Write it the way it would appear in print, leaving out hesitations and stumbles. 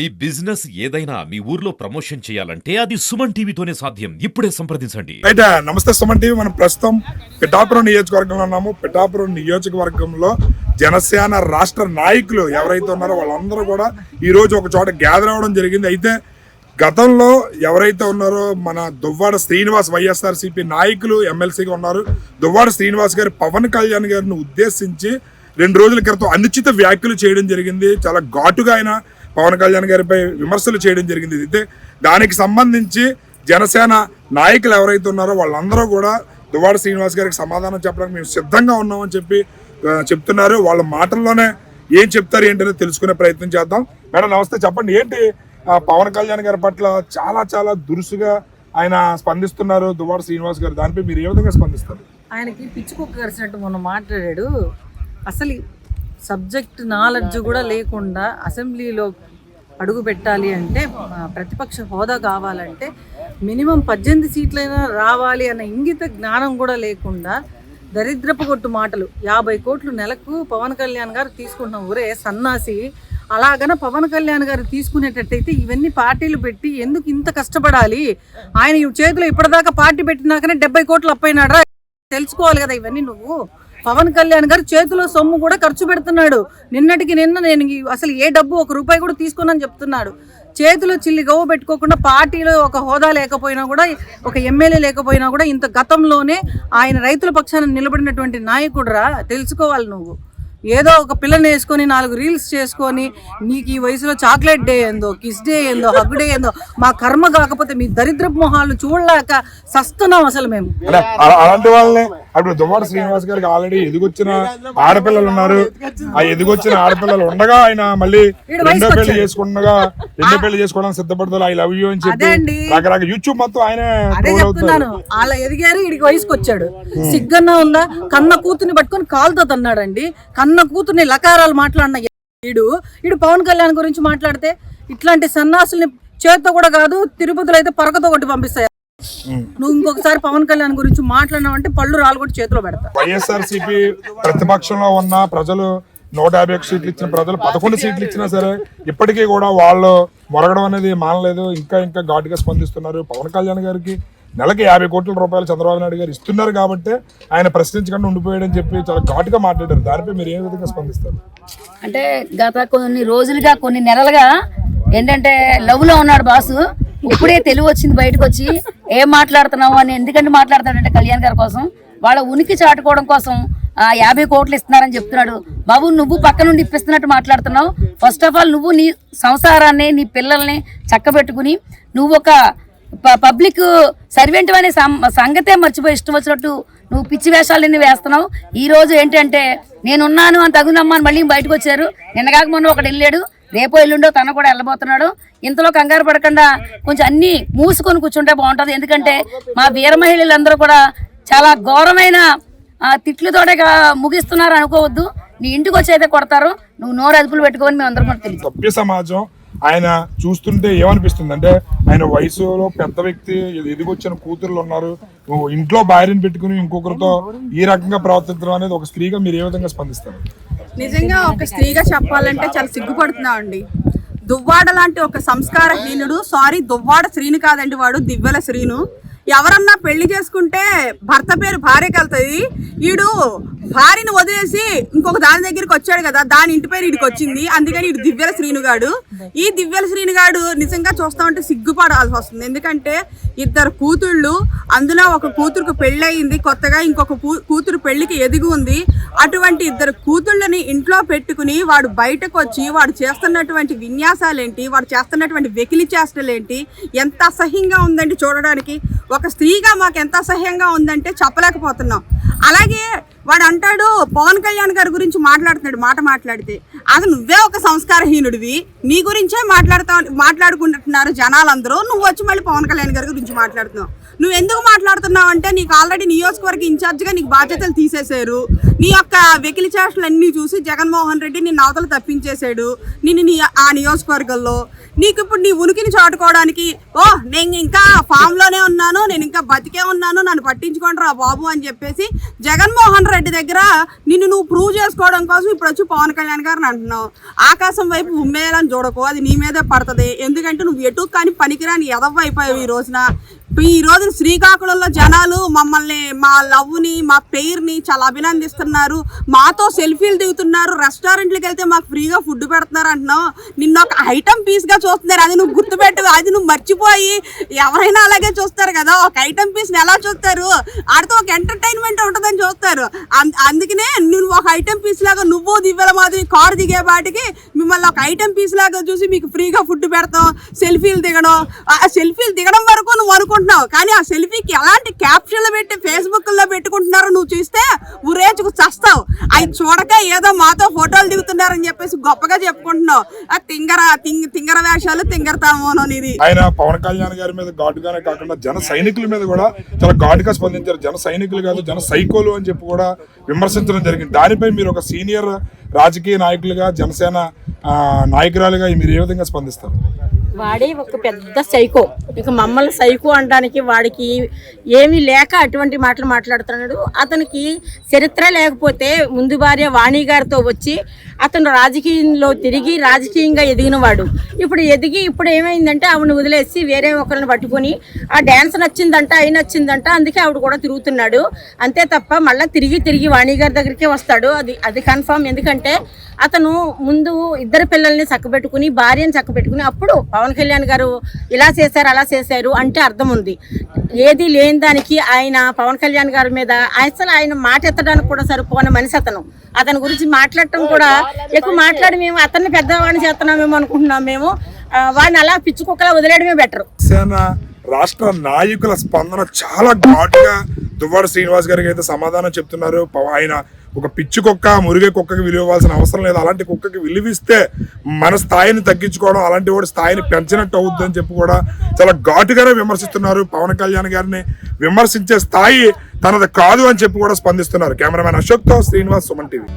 ఈ బిజినెస్ ఏదైనా మీ ఊర్లో ప్రమోషన్ చేయాలంటే అది సుమన్ టీవీతోనే సాధ్యం. ఇప్పుడే సంప్రదించండి. అయితే నమస్తే సుమన్ టీవీ. మనం ప్రస్తుతం పిఠాపురం నియోజకవర్గంలో ఉన్నాము. పిఠాపురం నియోజకవర్గంలో జనసేన రాష్ట్ర నాయకులు ఎవరైతే ఉన్నారో వాళ్ళందరూ కూడా ఈ రోజు ఒక చోట గ్యాదర్ అవ్వడం జరిగింది. అయితే గతంలో ఎవరైతే ఉన్నారో మన దువ్వాడ శ్రీనివాస్ వైఎస్ఆర్సీపీ నాయకులు ఎమ్మెల్సీగా ఉన్నారు. దువ్వాడ శ్రీనివాస్ గారు పవన్ కళ్యాణ్ గారిని ఉద్దేశించి 2 రోజుల క్రితం అనుచిత వ్యాఖ్యలు చేయడం జరిగింది. చాలా ఘాటుగా ఆయన పవన్ కళ్యాణ్ గారిపై విమర్శలు చేయడం జరిగింది. అయితే దానికి సంబంధించి జనసేన నాయకులు ఎవరైతే ఉన్నారో వాళ్ళందరూ కూడా దువ్వాడ శ్రీనివాస్ గారికి సమాధానం చెప్పడానికి మేము సిద్ధంగా ఉన్నామని చెప్తున్నారు. వాళ్ళ మాటల్లోనే ఏం చెప్తారు ఏంటనే తెలుసుకునే ప్రయత్నం చేద్దాం. మేడం నమస్తే, చెప్పండి ఏంటి పవన్ కళ్యాణ్ గారి పట్ల చాలా దురుసుగా ఆయన స్పందిస్తున్నారు దువ్వాడ శ్రీనివాస్ గారు, దానిపై మీరు ఏ విధంగా స్పందిస్తారు? ఆయనకి పిచ్చుకుక్క కరిచినట్టు మొన్న మాట్లాడాడు. అసలు సబ్జెక్ట్ నాలెడ్జ్ కూడా లేకుండా అసెంబ్లీలో అడుగు పెట్టాలి అంటే, ప్రతిపక్ష హోదా కావాలంటే మినిమం 18 సీట్లైనా రావాలి అన్న ఇంగిత జ్ఞానం కూడా లేకుండా దరిద్రపు కొట్టు మాటలు. 50 కోట్లు నెలకు పవన్ కళ్యాణ్ గారు తీసుకుంటున్నాం. ఊరే సన్నాసి. అలాగన పవన్ కళ్యాణ్ గారు తీసుకునేటట్టయితే ఇవన్నీ పార్టీలు పెట్టి ఎందుకు ఇంత కష్టపడాలి? ఆయన చేతిలో ఇప్పటిదాకా పార్టీ పెట్టినాకనే 70 కోట్లు అప్పైనాడా? తెలుసుకోవాలి కదా ఇవన్నీ. నువ్వు పవన్ కళ్యాణ్ గారు చేతిలో సొమ్ము కూడా ఖర్చు పెడుతున్నాడు. నిన్నటికి నిన్న నేను అసలు ఏ డబ్బు 1 రూపాయి కూడా తీసుకున్నాను చెప్తున్నాడు. చేతిలో చిల్లి గవ్వ పెట్టుకోకుండా, పార్టీలో ఒక హోదా లేకపోయినా కూడా, ఒక ఎమ్మెల్యే లేకపోయినా కూడా ఇంత గతంలోనే ఆయన రైతుల పక్షాన నిలబడినటువంటి నాయకుడురా. తెలుసుకోవాలి నువ్వు. ఏదో ఒక పిల్లని వేసుకొని 4 రీల్స్ చేసుకొని నీకు ఈ వయసులో చాక్లెట్ డే ఏందో, కిస్ డే ఏందో, హగ్ డే ఏందో మా కర్మ కాకపోతే మీ దరిద్రపు మొహాలు చూడలేక సస్తున్నాం అసలు మేము. అలాంటి వాళ్ళని అప్పుడు దువ్వాడ శ్రీనివాస్ గారికి ఆల్రెడీ ఎదిగొచ్చిన ఆడపిల్లలు ఉన్నారు. ఆ ఎదిగొచ్చిన ఆడపిల్లలు ఉండగా ఆయన మళ్ళీ రెండో పెళ్లి చేసుకోవడానికి సిద్ధపడతారు. ఐ లవ్ యూ అని చెప్పి రకరకాల యూట్యూబ్ మొత్తం ఆయన చెప్తున్నాను. అలా ఎదిగారు. ఇడికి వయసుకు వచ్చాడు. సిగ్గన్నా ఉందా? కన్న కూతుర్ని పట్టుకొని కాలుతో తన్నాడండి. కన్న కూతుర్ని లకారాలు మాట్లాడిన ఈడు పవన్ కళ్యాణ్ గురించి మాట్లాడితే ఇట్లాంటి సన్నాసుల్ని చేత్తో కూడా కాదు, తిరుపతిలో అయితే పరకతో కొట్టి పంపిస్తాయి. నువ్వు ఇంకొకసారి పవన్ కళ్యాణ్ గురించి మాట్లాడినావంటే పళ్ళు రాళ్ళు కూడా చేతిలో పెడతా. వైఎస్ఆర్సీపీ ప్రతిపక్షంలో ఉన్న ప్రజలు 151 సీట్లు ఇచ్చిన ప్రజలు 11 సీట్లు ఇచ్చినా సరే ఇప్పటికీ కూడా వాళ్ళు మొరగడం అనేది మానలేదు. ఇంకా ఘాటుగా స్పందిస్తున్నారు. పవన్ కళ్యాణ్ గారికి నెలకి 50 కోట్ల రూపాయలు చంద్రబాబు నాయుడు గారు ఇస్తున్నారు కాబట్టి ఆయన ప్రశ్నించకుండా ఉండిపోయాడని చెప్పి చాలా ఘాటుగా మాట్లాడారు. దానిపై మీరు ఏ విధంగా స్పందిస్తారు? అంటే గత కొన్ని రోజులుగా, కొన్ని నెలలుగా ఏంటంటే లవ్ లో ఉన్నాడు బాసు. ఇప్పుడే తెలివి వచ్చింది బయటకు వచ్చి ఏం మాట్లాడుతున్నావు అని. ఎందుకంటే మాట్లాడతాడంటే కళ్యాణ్ గారి కోసం, వాళ్ళ ఉనికి చాటుకోవడం కోసం 50 కోట్లు ఇస్తున్నారని చెప్తున్నాడు. బాబు నువ్వు పక్క నుండి ఇప్పిస్తున్నట్టు మాట్లాడుతున్నావు. ఫస్ట్ ఆఫ్ ఆల్ నువ్వు నీ సంసారాన్ని, నీ పిల్లల్ని చక్కబెట్టుకుని నువ్వు ఒక పబ్లిక్ సర్వెంట్ అనే సంగతే మర్చిపోయి ఇష్టం వచ్చినట్టు నువ్వు పిచ్చి వేషాలన్నీ వేస్తున్నావు. ఈ రోజు ఏంటంటే నేనున్నాను అని తగునమ్మని మళ్ళీ బయటకు వచ్చారు. నిన్నగాక మొన్న ఒకటి వెళ్ళాడు, రేపో ఎల్లుండో తను కూడా వెళ్ళబోతున్నాడు. ఇంతలో కంగారు పడకుండా కొంచెం అన్ని మూసుకొని కూర్చుంటే బాగుంటుంది. ఎందుకంటే మా వీర మహిళలందరూ కూడా చాలా ఘోరమైన తిట్లతోటే ముగిస్తున్నారు అనుకోవద్దు. నీ ఇంటికి వచ్చి అయితే కొడతారు. నువ్వు నోరు అదుపులు పెట్టుకొని మేము అందరం కూడా తెలియదు. సభ్య సమాజం ఆయన చూస్తుంటే ఏమనిపిస్తుంది అంటే, ఆయన వయసులో పెద్ద వ్యక్తి, ఎదిగొచ్చిన కూతుర్లు ఉన్నారు, ఇంట్లో భార్యను పెట్టుకుని ఇంకొకరితో ఈ రకంగా ప్రవర్తించడం అనేది ఒక స్త్రీగా మీరు ఏ విధంగా స్పందిస్తారు? నిజంగా ఒక స్త్రీగా చెప్పాలంటే చాలా సిగ్గుపడుతున్నామండి. దువ్వాడ లాంటి ఒక సంస్కారహీనుడు, దువ్వాడ శ్రీను కాదండి, వాడు దివ్వెల శ్రీను. ఎవరన్నా పెళ్లి చేసుకుంటే భర్త పేరు భార్యకి వెళ్తుంది. ఈడు భార్యను వదిలేసి ఇంకొక దాని దగ్గరికి వచ్చాడు కదా, దాని ఇంటి పేరు ఈడికి వచ్చింది. అందుకని ఈడు దివ్యల శ్రీనుగాడు. ఈ దివ్యల శ్రీనుగాడు నిజంగా చూస్తామంటే సిగ్గుపడాల్సి వస్తుంది. ఎందుకంటే 2 కూతుళ్ళు, అందులో ఒక కూతురుకు పెళ్లి అయింది కొత్తగా, ఇంకొక కూతురు పెళ్లికి ఎదిగి ఉంది. అటువంటి 2 కూతుళ్ళని ఇంట్లో పెట్టుకుని వాడు బయటకు వచ్చి వాడు చేస్తున్నటువంటి విన్యాసాలేంటి, వాడు చేస్తున్నటువంటి వెకిలి చేష్టలేంటి, ఎంత అసహ్యంగా ఉందండి చూడడానికి. ఒక స్త్రీగా మాకు ఎంత అసహ్యంగా ఉందంటే చెప్పలేకపోతున్నాం. అలాగే వాడు అంటాడు పవన్ కళ్యాణ్ గారి గురించి మాట్లాడుతున్నాడు. మాట్లాడితే అసలు నువ్వే ఒక సంస్కారహీనుడివి, నీ గురించే మాట్లాడుకుంటున్నారు జనాలందరూ. నువ్వు వచ్చి మళ్ళీ పవన్ కళ్యాణ్ గారి గురించి మాట్లాడుతున్నావు. నువ్వు ఎందుకు మాట్లాడుతున్నావు అంటే నీకు ఆల్రెడీ నియోజకవర్గ ఇన్ఛార్జిగా నీకు బాధ్యతలు తీసేశారు. నీ యొక్క వెకిలి చేష్టలన్నీ చూసి జగన్మోహన్ రెడ్డి నిన్ను అవతల తప్పించేశాడు నిన్ను ఆ నియోజకవర్గంలో. నీకు ఇప్పుడు నీ ఉనికిని చాటుకోవడానికి నేను ఇంకా ఫామ్లోనే ఉన్నాను, నేను ఇంకా బతికే ఉన్నాను, నన్ను పట్టించుకోండి రా బాబు అని చెప్పేసి జగన్మోహన్ రెడ్డి దగ్గర నిన్ను నువ్వు ప్రూవ్ చేసుకోవడం కోసం ఇప్పుడు వచ్చి పవన్ కళ్యాణ్ గారిని అంటున్నావు. ఆకాశం వైపు ఉమ్మేయాలని చూడకు, అది నీ మీదే పడుతుంది. ఎందుకంటే నువ్వు ఎటు కానీ పనికిరాని ఎదవ అయిపోయావు ఈ రోజున. ఈ రోజు శ్రీకాకుళంలో జనాలు మమ్మల్ని, మా లవ్ని, మా పేరుని చాలా అభినందిస్తున్నారు, మాతో సెల్ఫీలు దిగుతున్నారు, రెస్టారెంట్లకు వెళ్తే మాకు ఫ్రీగా ఫుడ్ పెడుతున్నారు అంటున్నావు. నిన్న ఒక ఐటమ్ పీస్గా చూస్తున్నారు, అది నువ్వు గుర్తుపెట్టు, అది నువ్వు మర్చిపోయి. ఎవరైనా అలాగే చూస్తారు కదా, ఒక ఐటమ్ పీస్ని ఎలా చూస్తారు, ఆడితో ఒక ఎంటర్టైన్మెంట్ ఉంటుందని చూస్తారు. అందుకనే నువ్వు ఒక ఐటమ్ పీస్ లాగా నువ్వు దివ్యల మాదిరి కారు దిగే వాటికి మిమ్మల్ని ఒక ఐటమ్ పీస్ లాగా చూసి మీకు ఫ్రీగా ఫుడ్ పెడతాం, సెల్ఫీలు దిగడం. ఆ సెల్ఫీలు దిగడం వరకు నువ్వు అనుకుంటున్నావు, కానీ ఆ సెల్ఫీకి ఎలాంటి క్యాప్షన్లు పెట్టి ఫేస్బుక్ లో పెట్టుకుంటున్నారో నువ్వు చూస్తే ఉరేచుకు చస్తావు. అవి చూడక ఏదో మాతో ఫోటోలు దిగుతున్నారని చెప్పేసి గొప్పగా చెప్పుకుంటున్నావు. ఆ తింగర వేషాలు తింగరతామోనో ఇది. ఆయన పవన్ కళ్యాణ్ గారి మీద ఘాటుగానే కాకుండా జన సైనికుల మీద కూడా చాలా ఘాటుగా స్పందించారు. జన సైనికులు కాదు, జన సైకోలు అని చెప్పి కూడా విమర్శించడం జరిగింది. దానిపై మీరు ఒక సీనియర్ రాజకీయ నాయకులుగా, జనసేన నాయకురాలుగా మీరు ఏ విధంగా స్పందిస్తారు? వాడే ఒక పెద్ద సైకో. ఇక మమ్మల్ని సైకో అనడానికి వాడికి ఏమీ లేక అటువంటి మాటలు మాట్లాడుతున్నాడు. అతనికి చరిత్ర లేకపోతే ముందు భార్య వాణి గారితో వచ్చి అతను రాజకీయంలో తిరిగి రాజకీయంగా ఎదిగినవాడు. ఇప్పుడు ఏమైందంటే ఆవిడని వదిలేసి వేరే ఒకరిని పట్టుకొని ఆ డ్యాన్స్ నచ్చిందంట, అయి నచ్చిందంట, అందుకే ఆవిడ కూడా తిరుగుతున్నాడు. అంతే తప్ప మళ్ళీ తిరిగి వాణి గారి దగ్గరికే వస్తాడు. అది కన్ఫామ్. ఎందుకంటే అతను ముందు ఇద్దరు పిల్లల్ని చక్కబెట్టుకుని, భార్యను చక్కబెట్టుకుని, అప్పుడు పవన్ కళ్యాణ్ గారు ఇలా చేశారు అలా చేశారు అంటే అర్థం ఉంది. ఏది లేని దానికి ఆయన పవన్ కళ్యాణ్ గారి మీద అసలు ఆయన మాట ఎత్తడానికి కూడా సరిపోని మనిషి అతని గురించి మాట్లాడటం కూడా ఎక్కువ మాట్లాడి మేము అతన్ని పెద్దవాడిని చేస్తున్నామేమో అనుకుంటున్నాం. మేము వాడిని అలా పిచ్చుకుక్కలా వదిలేయడమే బెటర్. రాష్ట్ర నాయకుల స్పందన చాలా ఘాటుగా దువ్వాడ శ్రీనివాస్ గారికి అయితే సమాధానం చెప్తున్నారు. ఆయన ఒక పిచ్చి కుక్క, మురిగే కుక్కకి విలువ ఇవ్వాల్సిన అవసరం లేదు, అలాంటి కుక్కకి విలువిస్తే మన స్థాయిని తగ్గించుకోవడం, అలాంటి వాడి స్థాయిని పెంచినట్టు అవుద్ది అని చెప్పి కూడా చాలా ఘాటుగానే విమర్శిస్తున్నారు. పవన్ కళ్యాణ్ గారిని విమర్శించే స్థాయి తనది కాదు అని చెప్పి కూడా స్పందిస్తున్నారు. కెమెరామెన్ అశోక్తో శ్రీనివాస్, సుమన్ టీవీ.